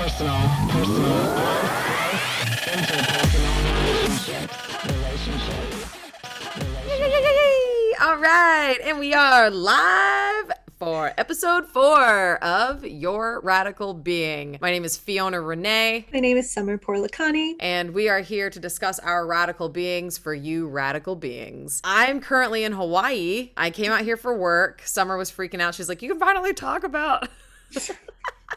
personal growth, interpersonal relationships. All right, and we are live for episode 4 of Your Radical Being. My name is Fiona Rene. My name is Samar Poorlakani. And we are here to discuss our radical beings for you radical beings. I'm currently in Hawaii. I came out here for work. Summer was freaking out. She's like, you can finally talk about...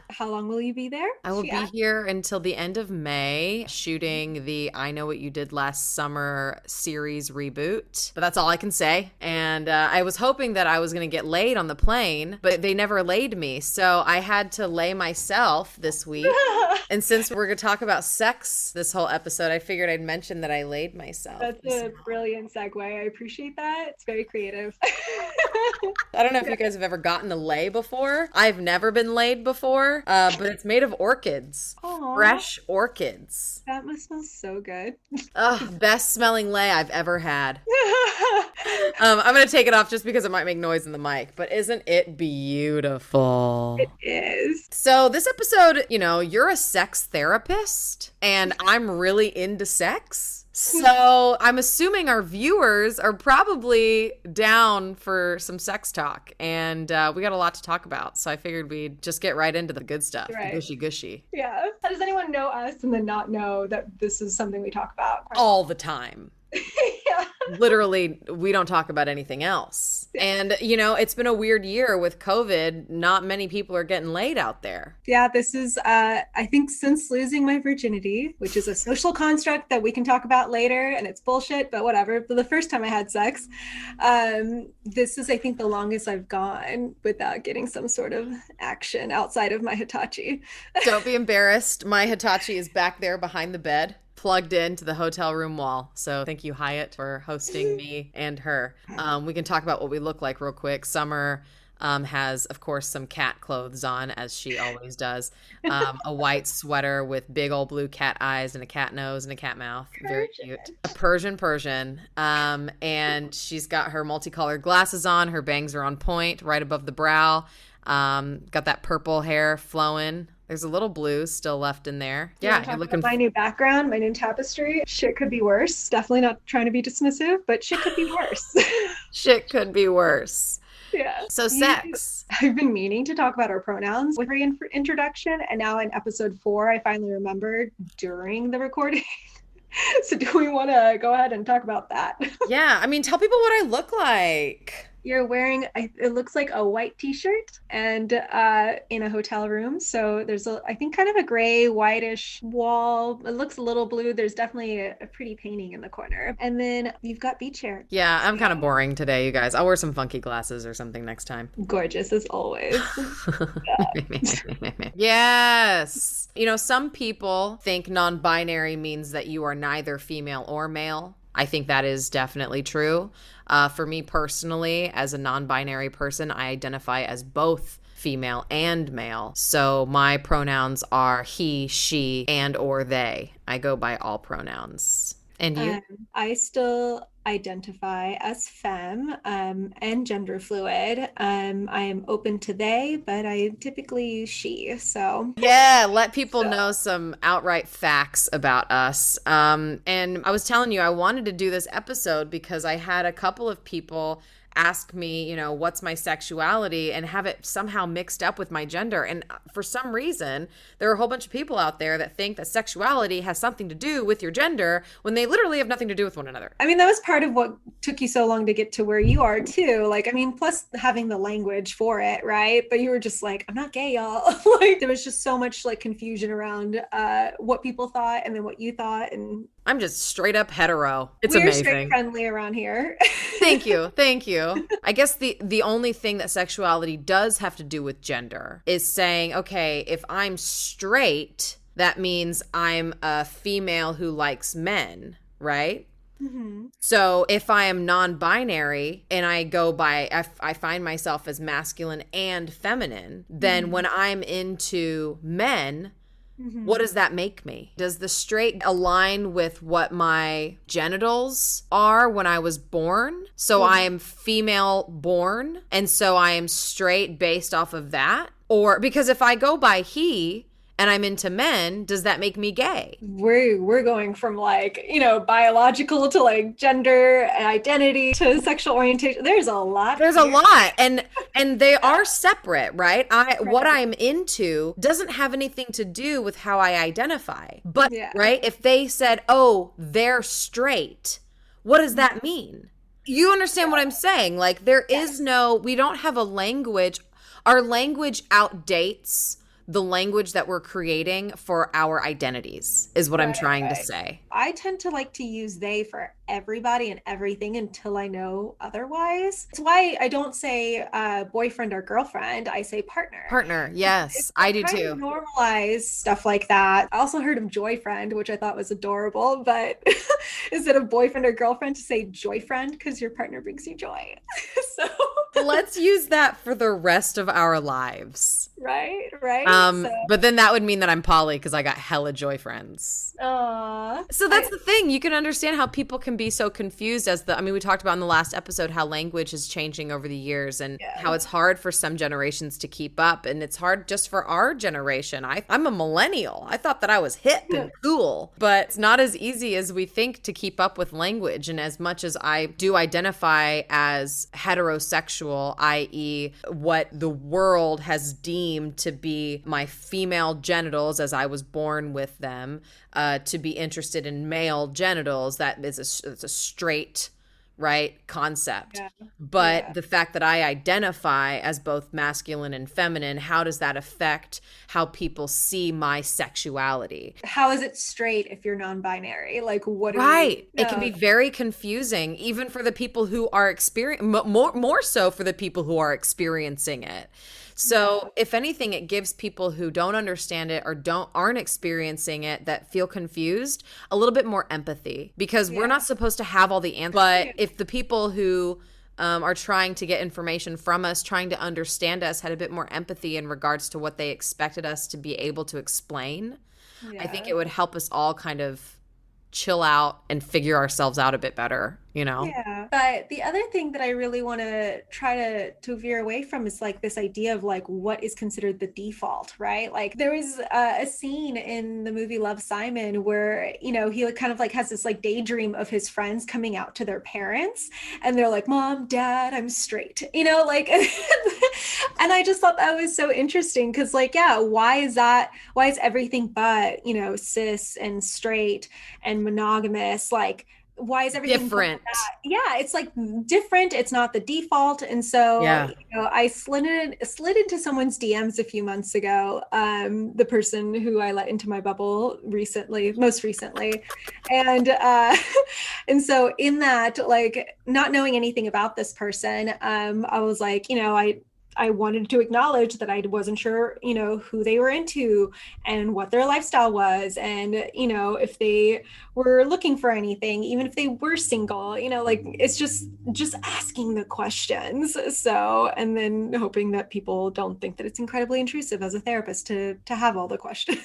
How long will you be there? I will be here until the end of May, shooting the I Know What You Did Last Summer series reboot. But that's all I can say. And I was hoping that I was going to get laid on the plane, but they never laid me. So I had to lay myself this week. And since we're going to talk about sex this whole episode, I figured I'd mention that I laid myself. That's a brilliant segue. I appreciate that. It's very creative. I don't know if you guys have ever gotten a lay before. I've never been laid before, but it's made of orchids. Aww. Fresh orchids. That must smell so good. Best smelling lay I've ever had. I'm going to take it off just because it might make noise in the mic, but isn't it beautiful? It is. So this episode, you know, you're a sex therapist and I'm really into sex. So I'm assuming our viewers are probably down for some sex talk, and we got a lot to talk about. So I figured we'd just get right into the good stuff, Right. the gushy gushy. Yeah. How does anyone know us and then not know that this is something we talk about? All the time. Yeah. Literally, we don't talk about anything else. And, you know, it's been a weird year with COVID. Not many people are getting laid out there. Yeah, this is, I think since losing my virginity, which is a social construct that we can talk about later, and it's bullshit, but whatever. But the first time I had sex, this is, I think, the longest I've gone without getting some sort of action outside of my Hitachi. Don't be embarrassed. My Hitachi is back there behind the bed, plugged into the hotel room wall. So thank you, Hyatt, for hosting me and her. We can talk about what we look like real quick. Summer has, of course, some cat clothes on, as she always does. A white sweater with big old blue cat eyes and a cat nose and a cat mouth. Very cute. A Persian. And she's got her multicolored glasses on. Her bangs are on point, right above the brow. Got that purple hair flowing. There's a little blue still left in there. Yeah, you're looking. My new background, my new tapestry. Shit could be worse. Definitely not trying to be dismissive, but shit could be worse. Shit could be worse. Yeah. So sex. I've been meaning to talk about our pronouns with introduction, and now in episode 4, I finally remembered during the recording. So do we want to go ahead and talk about that? Yeah, I mean, tell people what I look like. You're wearing, it looks like a white t-shirt and in a hotel room. So there's, I think, kind of a gray, whitish wall. It looks a little blue. There's definitely a pretty painting in the corner. And then you've got beach hair. Yeah, I'm kind of boring today, you guys. I'll wear some funky glasses or something next time. Gorgeous as always. Yes. You know, some people think non-binary means that you are neither female or male. I think that is definitely true. For me personally, as a non-binary person, I identify as both female and male. So my pronouns are he, she, and or they. I go by all pronouns. And you? I still identify as femme and gender fluid. I am open to they, but I typically use she. So yeah, let people know some outright facts about us. And I was telling you, I wanted to do this episode because I had a couple of people ask me, you know, what's my sexuality and have it somehow mixed up with my gender. And for some reason, there are a whole bunch of people out there that think that sexuality has something to do with your gender when they literally have nothing to do with one another. I mean, that was part of what took you so long to get to where you are too. Like, I mean, plus having the language for it, right? But you were just like, I'm not gay, y'all. Like, there was just so much like confusion around what people thought and then what you thought. And I'm just straight up hetero. It's we're amazing. Straight friendly around here. Thank you. I guess the only thing that sexuality does have to do with gender is saying, okay, if I'm straight, that means I'm a female who likes men, right? Mm-hmm. So if I am non-binary and I go by, I find myself as masculine and feminine, then when I'm into men, what does that make me? Does the straight align with what my genitals are when I was born? So I am female born, and so I am straight based off of that? Or because if I go by he and I'm into men, does that make me gay? We're going from like, biological to like gender and identity to sexual orientation. There's a lot. There's a lot, and they are separate, right? What Right. I'm into doesn't have anything to do with how I identify. But Yeah. right, if they said, "Oh, they're straight," what does that mean? You understand what I'm saying? Like there is we don't have a language. Our language outdates the language that we're creating for our identities, is what I'm trying to say. I tend to like to use they for everybody and everything until I know otherwise. That's why I don't say boyfriend or girlfriend. I say partner. Partner, yes, I do Trying too. to normalize stuff like that. I also heard of joyfriend, which I thought was adorable, but instead of boyfriend or girlfriend, to say joyfriend because your partner brings you joy. So Let's use that for the rest of our lives. right. But then that would mean that I'm poly because I got hella joy friends. So that's the thing. You can understand how people can be so confused we talked about in the last episode how language is changing over the years and how it's hard for some generations to keep up. And it's hard just for our generation. I'm a millennial. I thought that I was hip and cool, but it's not as easy as we think to keep up with language. And as much as I do identify as heterosexual, i.e. what the world has deemed to be my female genitals as I was born with them, to be interested in male genitals, that is it's a straight, right, concept. But the fact that I identify as both masculine and feminine, how does that affect how people see my sexuality? How is it straight if you're non-binary? Like what? Right. It can be very confusing, even for the people who are more so for the people who are experiencing it. So if anything, it gives people who don't understand it or aren't experiencing it, that feel confused, a little bit more empathy, because we're not supposed to have all the answers. But if the people who are trying to get information from us, trying to understand us, had a bit more empathy in regards to what they expected us to be able to explain, I think it would help us all kind of chill out and figure ourselves out a bit better, Yeah. But the other thing that I really want to try to veer away from is like this idea of like what is considered the default, right? Like there was a scene in the movie Love, Simon where, he kind of like has this like daydream of his friends coming out to their parents and they're like, Mom, Dad, I'm straight, like, and I just thought that was so interesting because like, why is everything but, cis and straight and monogamous, like why is everything different? It's like different. It's not the default. And so I slid into someone's DMs a few months ago, the person who I let into my bubble most recently, and and so in that, like not knowing anything about this person, I was like, I wanted to acknowledge that I wasn't sure, who they were into and what their lifestyle was. And, if they were looking for anything, even if they were single, like it's just asking the questions. So, and then hoping that people don't think that it's incredibly intrusive as a therapist to have all the questions.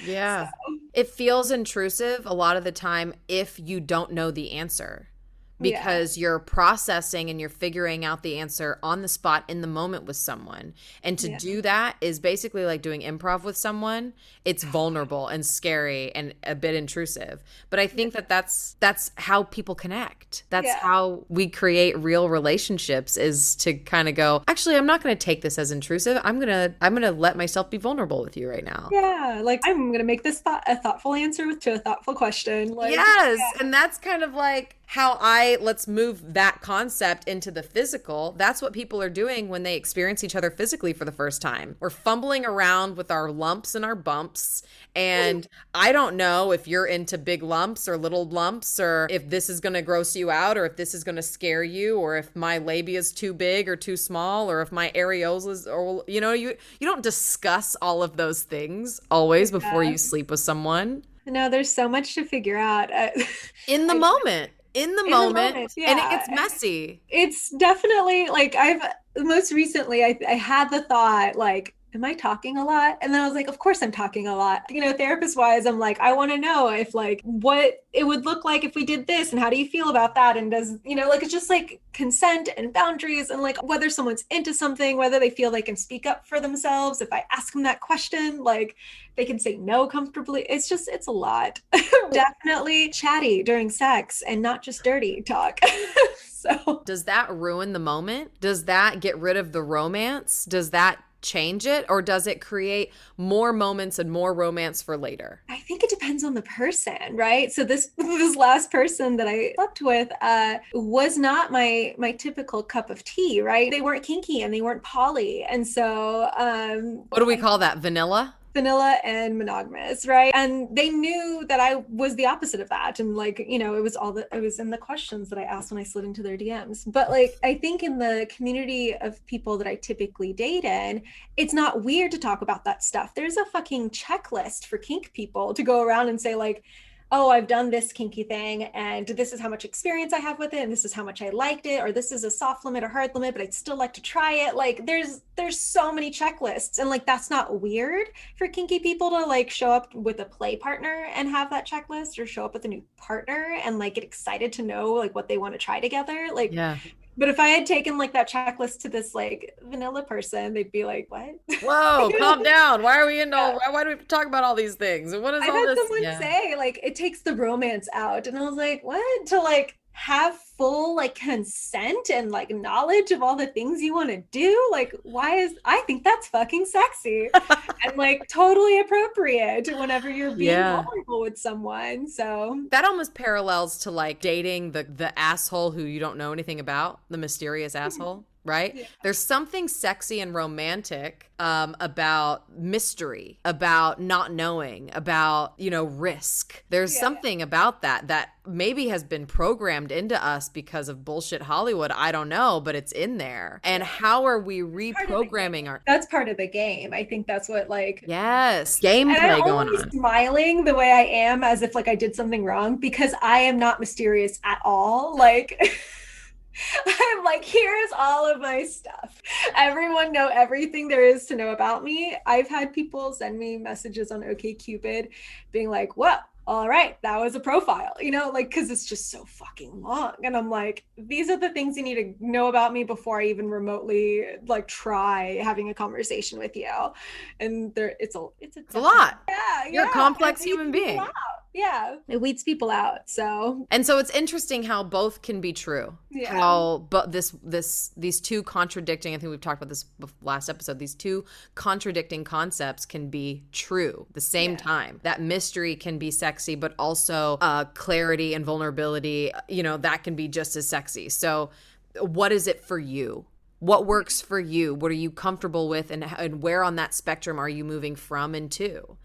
Yeah. So. It feels intrusive a lot of the time if you don't know the answer. Because you're processing and you're figuring out the answer on the spot in the moment with someone. And to do that is basically like doing improv with someone. It's vulnerable and scary and a bit intrusive. But I think that's how people connect. That's how we create real relationships, is to kind of go, actually, I'm not going to take this as intrusive. I'm going to let myself be vulnerable with you right now. Yeah, like I'm going to make this a thoughtful answer to a thoughtful question. Like, yes, and that's kind of like how let's move that concept into the physical. That's what people are doing when they experience each other physically for the first time. We're fumbling around with our lumps and our bumps. And I don't know if you're into big lumps or little lumps, or if this is going to gross you out, or if this is going to scare you, or if my labia is too big or too small, or if my areolas, or, you don't discuss all of those things always before you sleep with someone. No, there's so much to figure out. In the moment. And it gets messy. It's definitely like most recently I had the thought like, am I talking a lot? And then I was like, of course I'm talking a lot. You know, therapist wise, I'm like, I want to know if like what it would look like if we did this and how do you feel about that? And does, you know, like it's just like consent and boundaries and like whether someone's into something, whether they feel they can speak up for themselves. If I ask them that question, like they can say no comfortably. It's just, it's a lot. Definitely chatty during sex and not just dirty talk. So does that ruin the moment? Does that get rid of the romance? Does that change it, or does it create more moments and more romance for later? I think it depends on the person, right? So this last person that I slept with was not my typical cup of tea, right? They weren't kinky and they weren't poly, and so what do we call that? Vanilla and monogamous, right? And they knew that I was the opposite of that. And like, you know, it was in the questions that I asked when I slid into their DMs. But like, I think in the community of people that I typically date in, it's not weird to talk about that stuff. There's a fucking checklist for kink people to go around and say like, oh, I've done this kinky thing and this is how much experience I have with it and this is how much I liked it, or this is a soft limit or hard limit, but I'd still like to try it. Like there's so many checklists, and like that's not weird for kinky people to like show up with a play partner and have that checklist, or show up with a new partner and like get excited to know like what they want to try together. Like yeah. But if I had taken like that checklist to this like vanilla person, they'd be like, what? Whoa, calm down. Why are we in all, why do we talk about all these things? What is all this? I had someone say like, it takes the romance out. And I was like, what? To like have full like consent and like knowledge of all the things you want to do? Like, I think that's fucking sexy and like totally appropriate whenever you're being vulnerable with someone. So that almost parallels to like dating the asshole who you don't know anything about, the mysterious asshole. Right? Yeah. There's something sexy and romantic about mystery, about not knowing, about, you know, risk. There's something about that maybe has been programmed into us because of bullshit Hollywood. I don't know, but it's in there. And how are we reprogramming our... That's part of the game. I think that's what like... Yes. Gameplay going on. Smiling the way I am as if like I did something wrong, because I am not mysterious at all. Like... I'm like, here's all of my stuff. Everyone know everything there is to know about me. I've had people send me messages on OkCupid being like, well, all right, that was a profile, you know, like, because it's just so fucking long. And I'm like, these are the things you need to know about me before I even remotely like try having a conversation with you. And it's a lot. Yeah, you're a complex human being. Yeah, it weeds people out. So it's interesting how both can be true. Yeah. How but these two contradicting, I think we've talked about this last episode, these two contradicting concepts can be true at the same time. That mystery can be sexy, but also clarity and vulnerability, you know, that can be just as sexy. So what is it for you? What works for you? What are you comfortable with? And where on that spectrum are you moving from and to?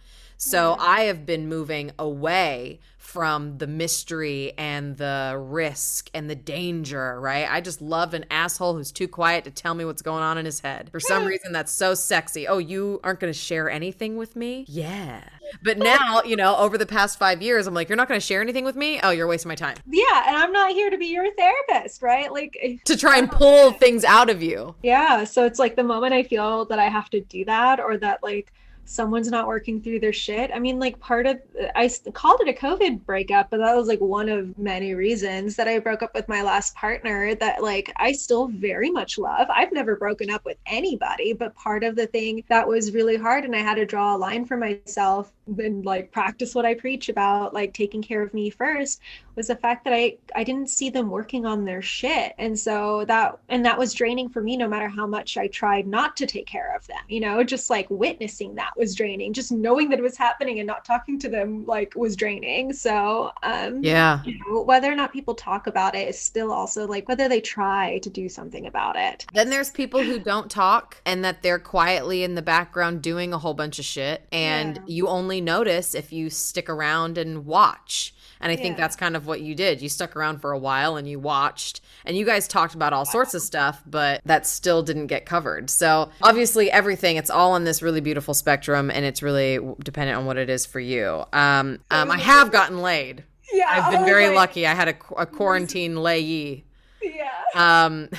So I have been moving away from the mystery and the risk and the danger, right? I just love an asshole who's too quiet to tell me what's going on in his head. For some reason, that's so sexy. Oh, you aren't going to share anything with me? Yeah. But now, you know, over the past 5 years, I'm like, you're not going to share anything with me? Oh, you're wasting my time. Yeah. And I'm not here to be your therapist, right? Like to try and pull things out of you. Yeah. So it's like the moment I feel that I have to do that, or that like someone's not working through their shit. I mean, like I called it a COVID breakup, but that was like one of many reasons that I broke up with my last partner that like I still very much love. I've never broken up with anybody, but part of the thing that was really hard, and I had to draw a line for myself and like practice what I preach about, like taking care of me first, was the fact that I didn't see them working on their shit. And so that was draining for me, no matter how much I tried not to take care of them, you know, just like witnessing that was draining. Just knowing that it was happening and not talking to them like was draining. So you know, whether or not people talk about it is still also like whether they try to do something about it. Then there's people who don't talk and that they're quietly in the background doing a whole bunch of shit, and you only notice if you stick around and watch. And I think that's kind of what you did. You stuck around for a while and you watched, and you guys talked about all sorts of stuff, but that still didn't get covered. So obviously everything, it's all on this really beautiful spectrum, and it's really dependent on what it is for you. I have gotten laid. Yeah. I've been very lucky. I had a quarantine layee. Yeah. The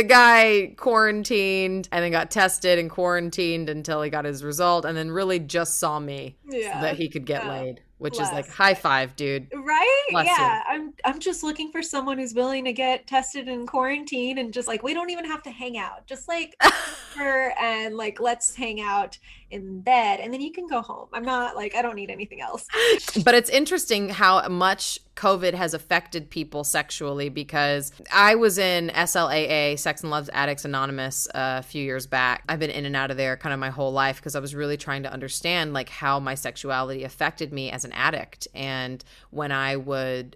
guy quarantined and then got tested and quarantined until he got his result, and then really just saw me so that he could get laid, which is like high five, dude. Right? Bless you. I'm just looking for someone who's willing to get tested in quarantine and just like we don't even have to hang out. Just like her and like let's hang out in bed and then you can go home. I'm not like I don't need anything else. But it's interesting how much COVID has affected people sexually, because I was in SLAA, Sex and Love Addicts Anonymous, a few years back. I've been in and out of there kind of my whole life because I was really trying to understand like how my sexuality affected me as an addict. And when I would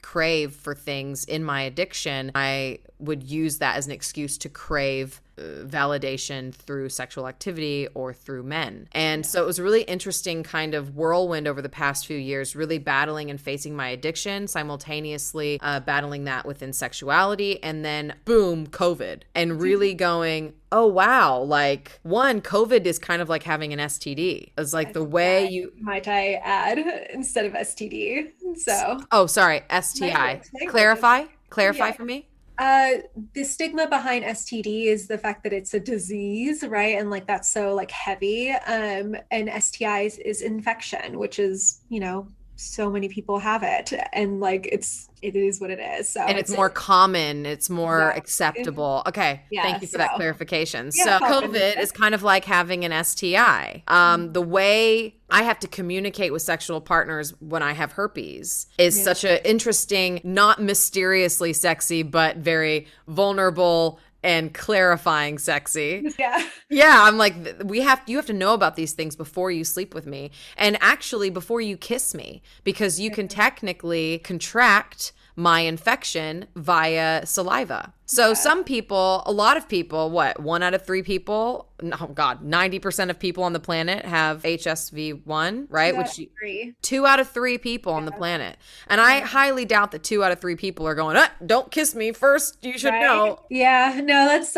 crave for things in my addiction, I would use that as an excuse to crave validation through sexual activity or through men. And so it was a really interesting kind of whirlwind over the past few years, really battling and facing my addiction, simultaneously battling that within sexuality, and then boom, COVID, and really going, oh wow, like one, COVID is kind of like having an STD. It's like the way you might I add instead of STD. So oh sorry, STI. Clarify for me. The stigma behind STD is the fact that it's a disease, right? And like that's so like heavy. And STIs is infection, which is, you know, so many people have it, and like it is what it is. So and it's more common, it's more acceptable. Okay, thank you for that clarification. So COVID is kind of like having an STI. The way I have to communicate with sexual partners when I have herpes is such an interesting, not mysteriously sexy, but very vulnerable and clarifying sexy. Yeah, I'm like, you have to know about these things before you sleep with me, and actually before you kiss me, because you can technically contract my infection via saliva. So some people, a lot of people, 1 out of 3 people, oh God, 90% of people on the planet have HSV1, right? 2 out of 3 people on the planet. And I highly doubt that 2 out of 3 people are going, don't kiss me first, you should know. Yeah, no, that's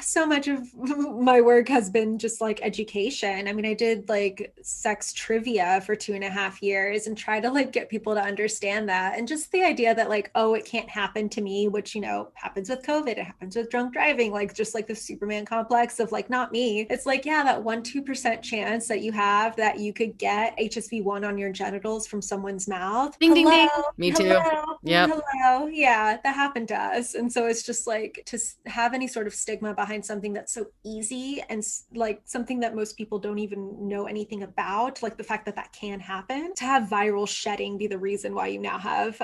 so much of my work has been just like education. I mean, I did like sex trivia for 2.5 years and try to like get people to understand that. And just the idea that like, oh, it can't happen to me, which, you know, happens with COVID, it happens with drunk driving, like just like the Superman complex of like, not me. It's like, yeah, that 1-2% chance that you have that you could get HSV1 on your genitals from someone's mouth. Ding, ding, ding. Me too. Yep. Hello. Yeah, that happened to us. And so it's just like to have any sort of stigma behind something that's so easy and like something that most people don't even know anything about, like the fact that that can happen, to have viral shedding be the reason why you now have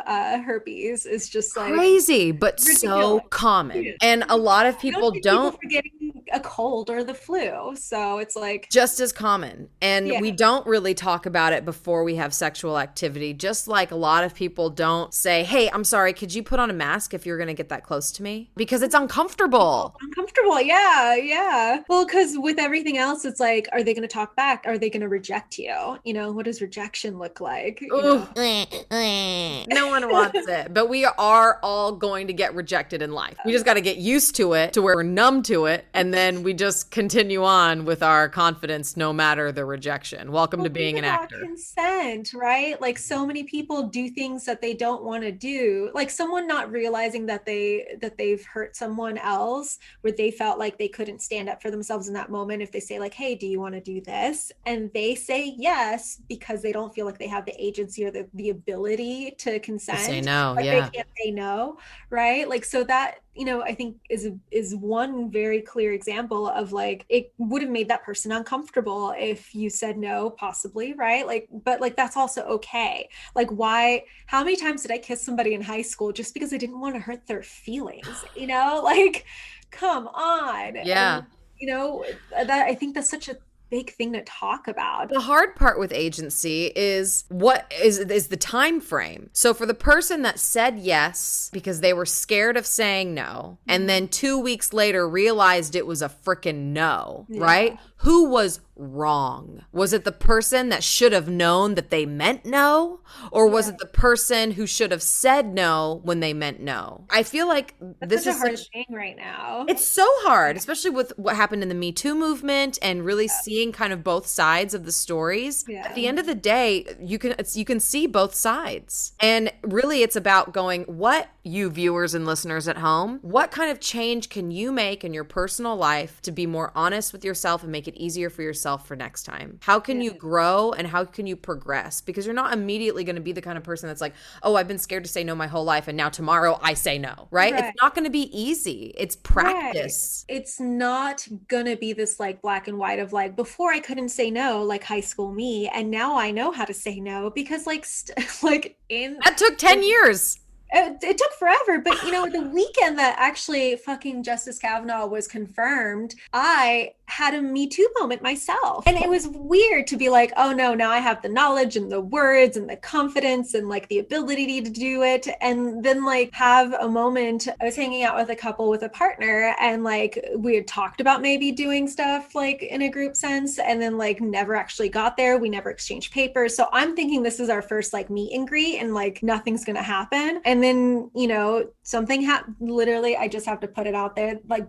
herpes is just like crazy, but ridiculous. So common. And a lot of people don't for getting a cold or the flu. So it's like just as common. And we don't really talk about it before we have sexual activity. Just like a lot of people don't say, hey, I'm sorry, could you put on a mask if you're going to get that close to me? Because it's uncomfortable. Yeah. Well, because with everything else, it's like, are they going to talk back? Are they going to reject you? You know, what does rejection look like? No one wants it. But we are all going to get rejected in life. We just got to get used to it, to where we're numb to it, and then we just continue on with our confidence no matter the rejection. Welcome to being an actor. Consent, right? Like so many people do things that they don't want to do. Like someone not realizing that they've hurt someone else, where they felt like they couldn't stand up for themselves in that moment. If they say like, hey, do you want to do this? And they say yes, because they don't feel like they have the agency or the ability to consent. Say no, like they can't say no, right? Like, so that, you know, I think is one very clear example of like, it would have made that person uncomfortable if you said no, possibly, right? Like, but like, that's also okay. Like, how many times did I kiss somebody in high school just because I didn't want to hurt their feelings, you know, like, come on. Yeah. And, you know, that I think that's such a big thing to talk about. The hard part with agency is what is the time frame. So for the person that said yes because they were scared of saying no, and then 2 weeks later realized it was a freaking no, right? Who was wrong? Was it the person that should have known that they meant no? Or was it the person who should have said no when they meant no? I feel like this is such a hard thing right now. It's so hard, especially with what happened in the Me Too movement and really seeing kind of both sides of the stories. Yeah. At the end of the day, you can see both sides. And really it's about going, what, you viewers and listeners at home, what kind of change can you make in your personal life to be more honest with yourself and make it easier for yourself for next time? How can you grow and how can you progress? Because you're not immediately going to be the kind of person that's like, oh, I've been scared to say no my whole life and now tomorrow I say no, right? It's not going to be easy. It's practice. It's not going to be this like black and white of like, before I couldn't say no, like high school me, and now I know how to say no, because like that took 10 years. It took forever, but the weekend that actually fucking Justice Kavanaugh was confirmed, I had a Me Too moment myself. And it was weird to be like, oh no, now I have the knowledge and the words and the confidence and like the ability to do it. And then like have a moment, I was hanging out with a couple with a partner and like we had talked about maybe doing stuff like in a group sense and then like never actually got there. We never exchanged papers. So I'm thinking this is our first like meet and greet and like nothing's going to happen. And then, something happened. Literally, I just have to put it out there. Like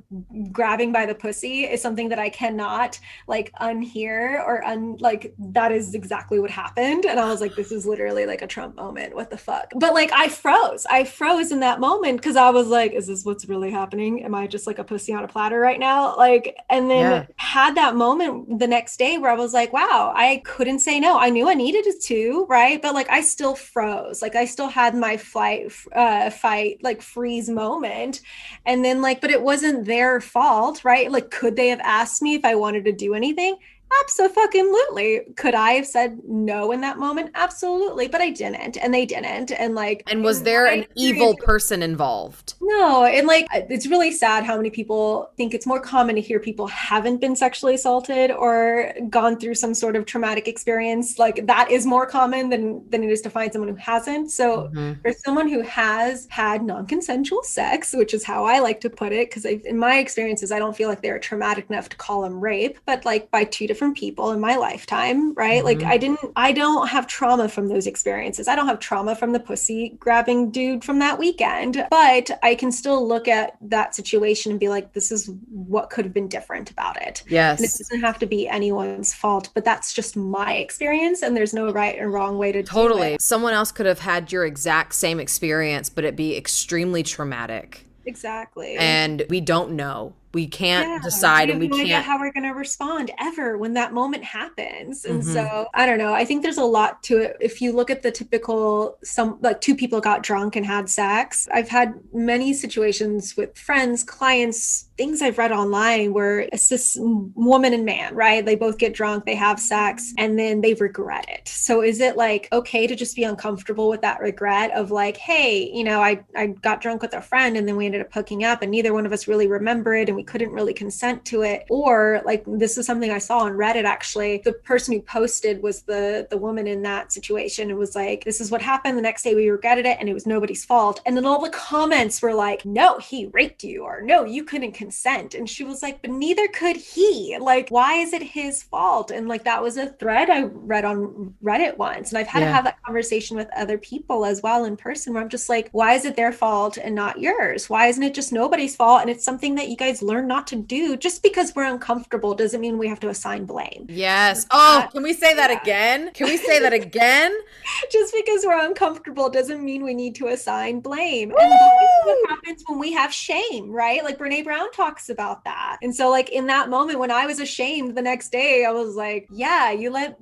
grabbing by the pussy is something that I cannot like unhear or like that is exactly what happened. And I was like, this is literally like a Trump moment. What the fuck? But like I froze in that moment because I was like, is this what's really happening? Am I just like a pussy on a platter right now? Like, and then had that moment the next day where I was like, wow, I couldn't say no. I knew I needed to, right? But like I still froze. Like I still had my fight, like freeze moment. And then like, but it wasn't their fault, right? Like, could they have asked me if I wanted to do anything? Absolutely. Could I have said no in that moment? Absolutely. But I didn't. And they didn't. And like, and was there an evil person involved? No. And like, it's really sad how many people think it's more common to hear people haven't been sexually assaulted or gone through some sort of traumatic experience. Like that is more common than it is to find someone who hasn't. So for someone who has had non-consensual sex, which is how I like to put it, because in my experiences, I don't feel like they're traumatic enough to call them rape, but like by two different people in my lifetime, right? Like I don't have trauma from those experiences. I don't have trauma from the pussy grabbing dude from that weekend, but I can still look at that situation and be like, this is what could have been different about it. Yes. And it doesn't have to be anyone's fault, but that's just my experience and there's no right and wrong way to do it. Someone else could have had your exact same experience, but it be extremely traumatic. Exactly. And we don't know. We can't decide and we can't. Idea how we're going to respond ever when that moment happens. And so I don't know. I think there's a lot to it. If you look at the typical, two people got drunk and had sex. I've had many situations with friends, clients, things I've read online where it's this woman and man, right? They both get drunk, they have sex, and then they regret it. So is it like okay to just be uncomfortable with that regret of like, hey, I got drunk with a friend and then we ended up hooking up and neither one of us really remember it and we couldn't really consent to it? Or like, this is something I saw on Reddit, actually. The person who posted was the woman in that situation and was like, this is what happened. The next day we regretted it and it was nobody's fault. And then all the comments were like, no, he raped you, or no, you couldn't consent. And she was like, but neither could he. Like, why is it his fault? And like, that was a thread I read on Reddit once. And I've had to have that conversation with other people as well in person where I'm just like, why is it their fault and not yours? Why isn't it just nobody's fault? And it's something that you guys learn not to do. Just because we're uncomfortable doesn't mean we have to assign blame. Yes. Oh, can we say that again? Can we say that again? Just because we're uncomfortable doesn't mean we need to assign blame. Woo! And that's what happens when we have shame, right? Like Brene Brown talks about that. And so like in that moment when I was ashamed the next day, I was like, yeah, you let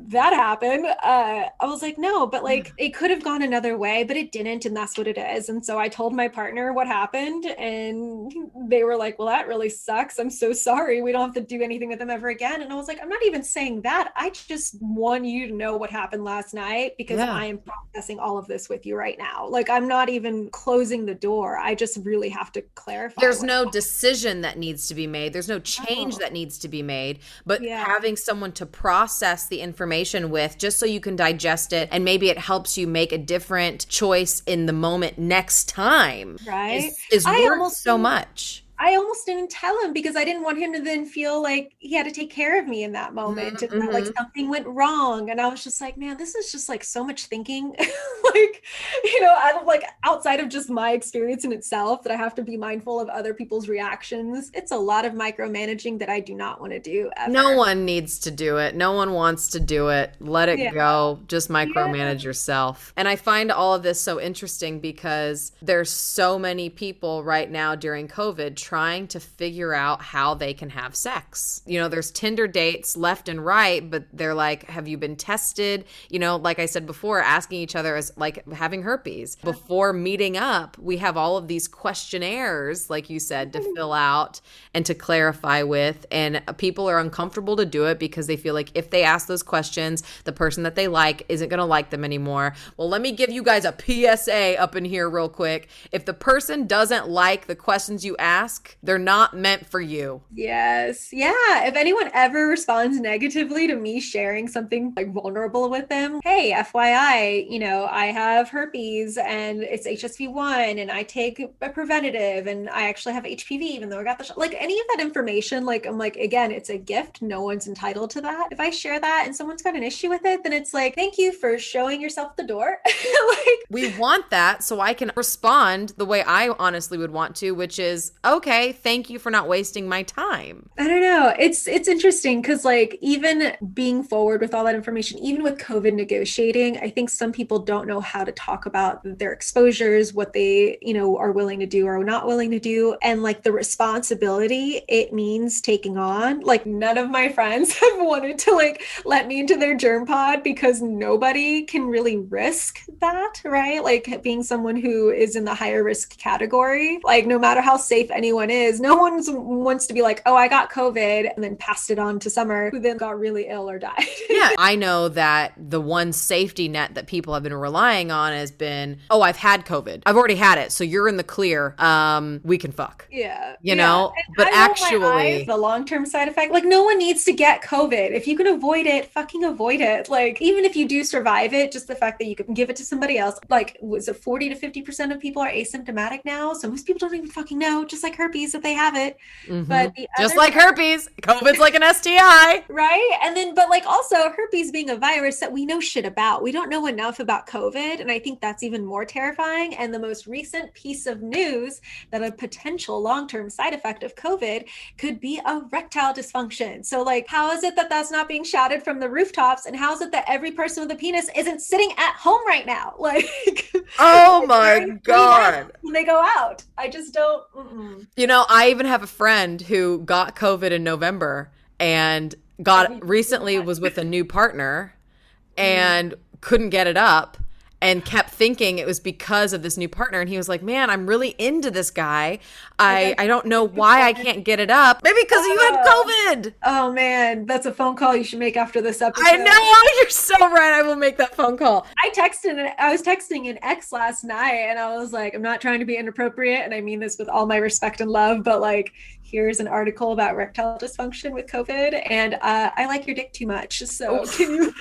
that happen. I was like, no, but like it could have gone another way, but it didn't. And that's what it is. And so I told my partner what happened and they were like, well, that really sucks. I'm so sorry. We don't have to do anything with them ever again. And I was like, I'm not even saying that. I just want you to know what happened last night because I am processing all of this with you right now. Like I'm not even closing the door. I just really have to clarify. There's no decision that needs to be made. There's no change that needs to be made, but having someone to process the information with just so you can digest it and maybe it helps you make a different choice in the moment next time. Right. Is worth so much. I almost didn't tell him because I didn't want him to then feel like he had to take care of me in that moment and that like something went wrong. And I was just like, man, this is just like so much thinking. Like, I don't like outside of just my experience in itself that I have to be mindful of other people's reactions. It's a lot of micromanaging that I do not want to do ever. No one needs to do it. No one wants to do it. Let it go. Just micromanage yourself. And I find all of this so interesting because there's so many people right now during COVID trying to figure out how they can have sex. There's Tinder dates left and right, but they're like, have you been tested? Like I said before, asking each other is like having herpes. Before meeting up, we have all of these questionnaires, like you said, to fill out and to clarify with. And people are uncomfortable to do it because they feel like if they ask those questions, the person that they like isn't going to like them anymore. Well, let me give you guys a PSA up in here real quick. If the person doesn't like the questions you ask, they're not meant for you. Yes. Yeah. If anyone ever responds negatively to me sharing something like vulnerable with them, hey, FYI, I have herpes and it's HSV1 and I take a preventative and I actually have HPV even though I got the shot. Like any of that information, like I'm like, again, it's a gift. No one's entitled to that. If I share that and someone's got an issue with it, then it's like, thank you for showing yourself the door. Like, we want that so I can respond the way I honestly would want to, which is, okay, thank you for not wasting my time. I don't know. It's interesting because like even being forward with all that information, even with COVID negotiating, I think some people don't know how to talk about their exposures, what they, are willing to do or not willing to do. And like the responsibility it means taking on. Like none of my friends have wanted to like let me into their germ pod because nobody can really risk that, right? Like being someone who is in the higher risk category, like no matter how safe anyone is, no one wants to be like, oh, I got COVID and then passed it on to Summer, who then got really ill or died. Yeah, I know that the one safety net that people have been relying on has been, oh, I've had COVID. I've already had it. So you're in the clear. We can fuck. Yeah. But actually, the long-term side effect, like no one needs to get COVID. If you can avoid it, fucking avoid it. Like even if you do survive it, just the fact that you can give it to somebody else, like was it 40 to 50% of people are asymptomatic now? So most people don't even fucking know, just like herpes, that they have it. But just like herpes, COVID's like an STI. Right. And then, but like also herpes being a virus that we know shit about. We don't know enough about COVID. And I think that's even more terrifying. And the most recent piece of news that a potential long-term side effect of COVID could be erectile dysfunction. So like, how is it that that's not being shouted from the rooftops? And how is it that every person with a penis isn't sitting at home right now? Like, oh my God. When they go out, I just don't. I even have a friend who got COVID in November and recently was with a new partner and couldn't get it up and kept thinking it was because of this new partner. And he was like, man, I'm really into this guy. I don't know why I can't get it up. Maybe because you had COVID. Oh man, that's a phone call you should make after this episode. I know, you're so right. I will make that phone call. I was texting an ex last night and I was like, I'm not trying to be inappropriate. And I mean this with all my respect and love, but like, here's an article about erectile dysfunction with COVID. And I like your dick too much. So can you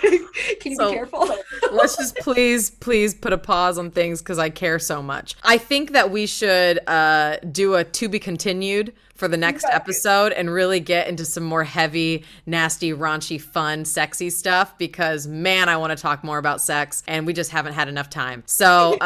be careful? Let's just please put a pause on things because I care so much. I think that we should do a to be continued for the next episode and really get into some more heavy, nasty, raunchy, fun, sexy stuff because, man, I want to talk more about sex and we just haven't had enough time. So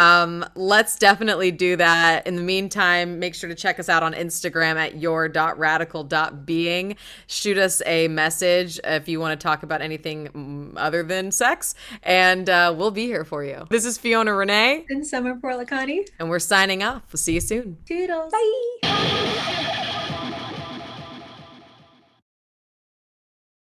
let's definitely do that. In the meantime, make sure to check us out on Instagram at your.radical.being. Shoot us a message if you want to talk about anything other than sex, and we'll be here for you. This is Fiona Rene. And Samar Poorlakani. And we're signing off. We'll see you soon. Toodles. Bye.